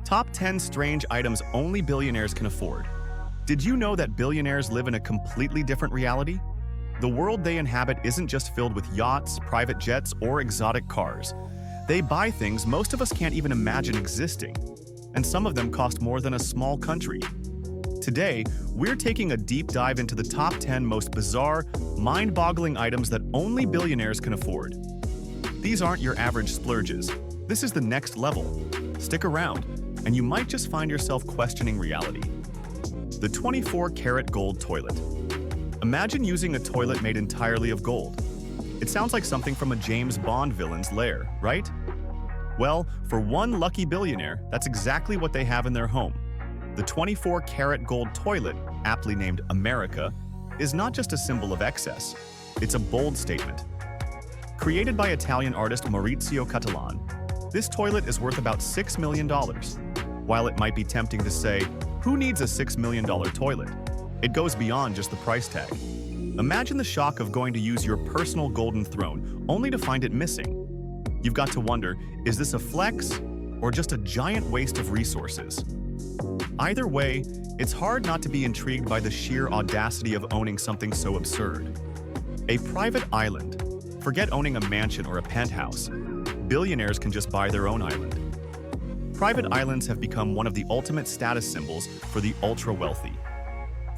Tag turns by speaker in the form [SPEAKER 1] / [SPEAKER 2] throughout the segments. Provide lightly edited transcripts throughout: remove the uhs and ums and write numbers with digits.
[SPEAKER 1] Top 10 strange items only billionaires can afford. Did you know that billionaires live in a completely different reality? The world they inhabit isn't just filled with yachts, private jets, or exotic cars. They buy things most of us can't even imagine existing, and some of them cost more than a small country. Today, we're taking a deep dive into the top 10 most bizarre, mind-boggling items that only billionaires can afford. These aren't your average splurges. This is the next level. Stick around, and you might just find yourself questioning reality. The 24-karat gold toilet. Imagine using a toilet made entirely of gold. It sounds like something from a James Bond villain's lair, right? Well, for one lucky billionaire, that's exactly what they have in their home. The 24-karat gold toilet, aptly named America, is not just a symbol of excess. It's a bold statement. Created by Italian artist Maurizio Cattelan, this toilet is worth about $6 million. While it might be tempting to say, who needs a $6 million toilet? It goes beyond just the price tag. Imagine the shock of going to use your personal golden throne, only to find it missing. You've got to wonder, is this a flex or just a giant waste of resources? Either way, it's hard not to be intrigued by the sheer audacity of owning something so absurd. A private island. Forget owning a mansion or a penthouse. Billionaires can just buy their own island. Private islands have become one of the ultimate status symbols for the ultra-wealthy.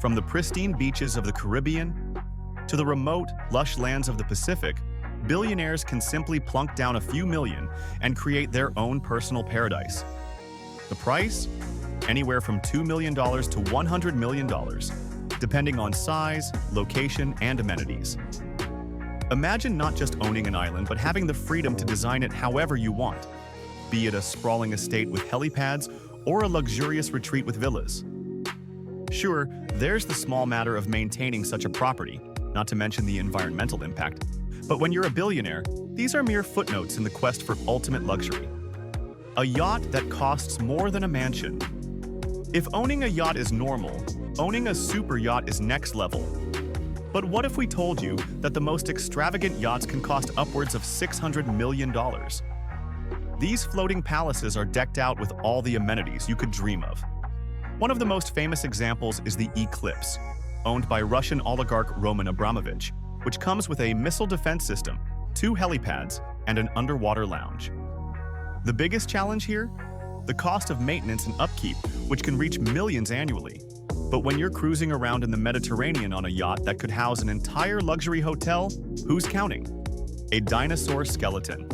[SPEAKER 1] From the pristine beaches of the Caribbean to the remote, lush lands of the Pacific, billionaires can simply plunk down a few million and create their own personal paradise. The price? Anywhere from $2 million to $100 million, depending on size, location, and amenities. Imagine not just owning an island, but having the freedom to design it however you want, be it a sprawling estate with helipads or a luxurious retreat with villas. Sure, there's the small matter of maintaining such a property, not to mention the environmental impact. But when you're a billionaire, these are mere footnotes in the quest for ultimate luxury. A yacht that costs more than a mansion. If owning a yacht is normal, owning a super yacht is next level. But what if we told you that the most extravagant yachts can cost upwards of $600 million? These floating palaces are decked out with all the amenities you could dream of. One of the most famous examples is the Eclipse, owned by Russian oligarch Roman Abramovich, which comes with a missile defense system, 2 helipads, and an underwater lounge. The biggest challenge here? The cost of maintenance and upkeep, which can reach millions annually. But when you're cruising around in the Mediterranean on a yacht that could house an entire luxury hotel, who's counting? A dinosaur skeleton.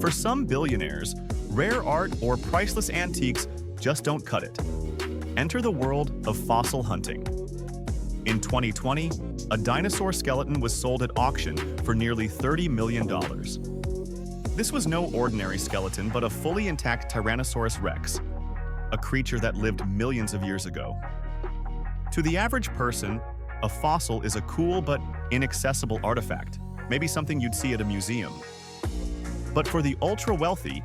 [SPEAKER 1] For some billionaires, rare art or priceless antiques just don't cut it. Enter the world of fossil hunting. In 2020, a dinosaur skeleton was sold at auction for nearly $30 million. This was no ordinary skeleton, but a fully intact Tyrannosaurus rex, a creature that lived millions of years ago. To the average person, a fossil is a cool but inaccessible artifact, maybe something you'd see at a museum. But for the ultra-wealthy,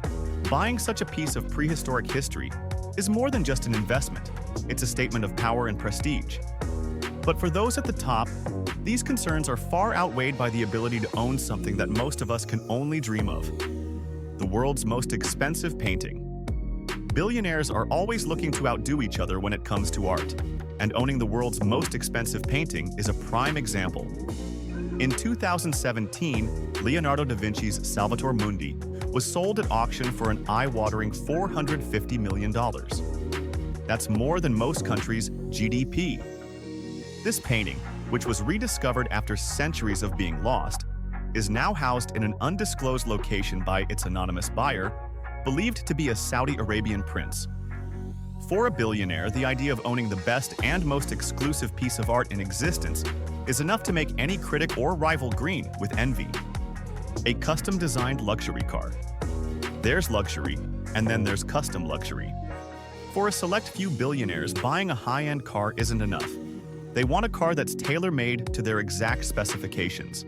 [SPEAKER 1] buying such a piece of prehistoric history is more than just an investment. It's a statement of power and prestige. But for those at the top, these concerns are far outweighed by the ability to own something that most of us can only dream of: the world's most expensive painting. Billionaires are always looking to outdo each other when it comes to art, and owning the world's most expensive painting is a prime example. In 2017, Leonardo da Vinci's Salvator Mundi was sold at auction for an eye-watering $450 million. That's more than most countries' GDP. This painting, which was rediscovered after centuries of being lost, is now housed in an undisclosed location by its anonymous buyer, believed to be a Saudi Arabian prince. For a billionaire, the idea of owning the best and most exclusive piece of art in existence is enough to make any critic or rival green with envy. A custom-designed luxury car. There's luxury, and then there's custom luxury. For a select few billionaires, buying a high-end car isn't enough. They want a car that's tailor-made to their exact specifications.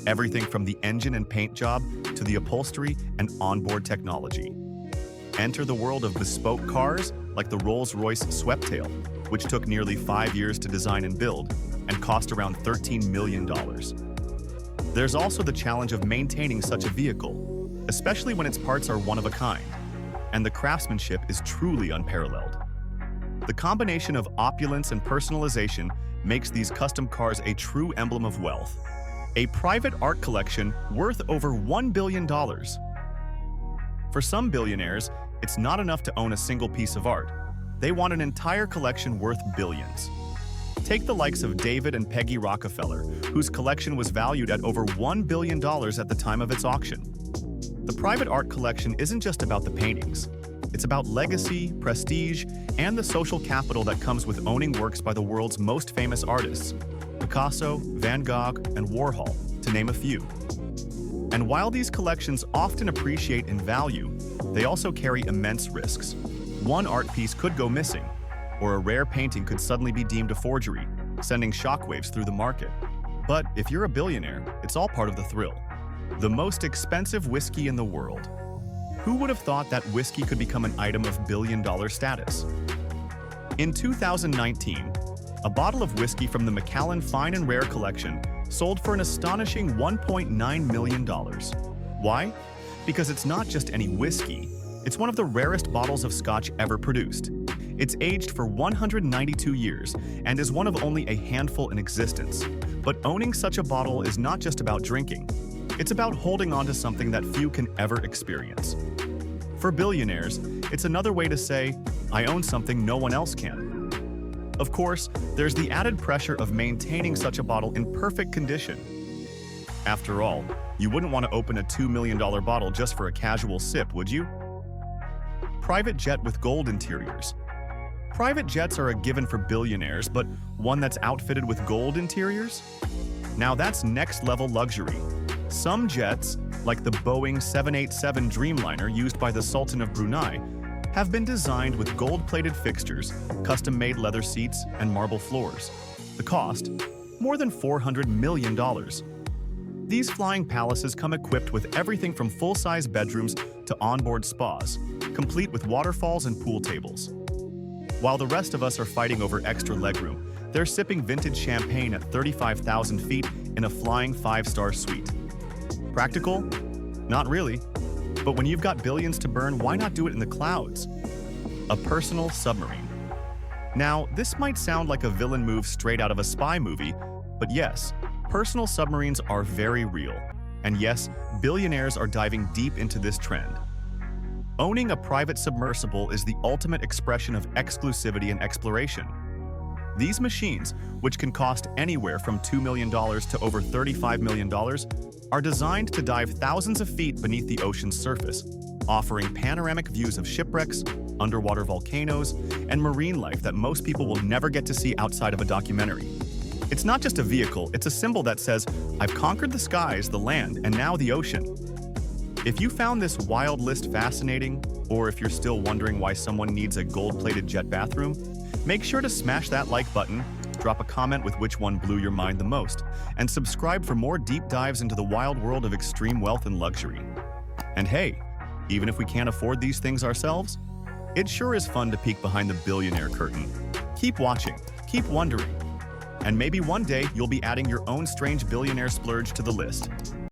[SPEAKER 1] Everything from the engine and paint job to the upholstery and onboard technology. Enter the world of bespoke cars like the Rolls-Royce Sweptail, which took nearly 5 years to design and build and cost around $13 million. There's also the challenge of maintaining such a vehicle, especially when its parts are one of a kind. and the craftsmanship is truly unparalleled. The combination of opulence and personalization makes these custom cars a true emblem of wealth. A private art collection worth over $1 billion. For some billionaires, it's not enough to own a single piece of art. They want an entire collection worth billions. Take the likes of David and Peggy Rockefeller, whose collection was valued at over $1 billion at the time of its auction. The private art collection isn't just about the paintings. It's about legacy, prestige, and the social capital that comes with owning works by the world's most famous artists: Picasso, Van Gogh, and Warhol, to name a few. And while these collections often appreciate in value, they also carry immense risks. One art piece could go missing, or a rare painting could suddenly be deemed a forgery, sending shockwaves through the market. But if you're a billionaire, it's all part of the thrill. The most expensive whiskey in the world. Who would have thought that whiskey could become an item of billion-dollar status? In 2019, a bottle of whiskey from the Macallan Fine and Rare collection sold for an astonishing $1.9 million. Why? Because it's not just any whiskey. It's one of the rarest bottles of scotch ever produced. It's aged for 192 years and is one of only a handful in existence. But owning such a bottle is not just about drinking. It's about holding on to something that few can ever experience. For billionaires, it's another way to say, I own something no one else can. Of course, there's the added pressure of maintaining such a bottle in perfect condition. After all, you wouldn't want to open a $2 million bottle just for a casual sip, would you? Private jet with gold interiors. Private jets are a given for billionaires, but one that's outfitted with gold interiors? Now that's next-level luxury. Some jets, like the Boeing 787 Dreamliner used by the Sultan of Brunei, have been designed with gold-plated fixtures, custom-made leather seats, and marble floors. The cost? More than $400 million. These flying palaces come equipped with everything from full-size bedrooms to onboard spas, complete with waterfalls and pool tables. While the rest of us are fighting over extra legroom, they're sipping vintage champagne at 35,000 feet in a flying 5-star suite. Practical? Not really. But when you've got billions to burn, why not do it in the clouds? A personal submarine. Now, this might sound like a villain move straight out of a spy movie, but yes, personal submarines are very real. And yes, billionaires are diving deep into this trend. Owning a private submersible is the ultimate expression of exclusivity and exploration. These machines, which can cost anywhere from $2 million to over $35 million, are designed to dive thousands of feet beneath the ocean's surface, offering panoramic views of shipwrecks, underwater volcanoes, and marine life that most people will never get to see outside of a documentary. It's not just a vehicle, it's a symbol that says, I've conquered the skies, the land, and now the ocean. If you found this wild list fascinating, or if you're still wondering why someone needs a gold-plated jet bathroom, make sure to smash that like button, drop a comment with which one blew your mind the most, and subscribe for more deep dives into the wild world of extreme wealth and luxury. And hey, even if we can't afford these things ourselves, it sure is fun to peek behind the billionaire curtain. Keep watching, keep wondering, and maybe one day you'll be adding your own strange billionaire splurge to the list.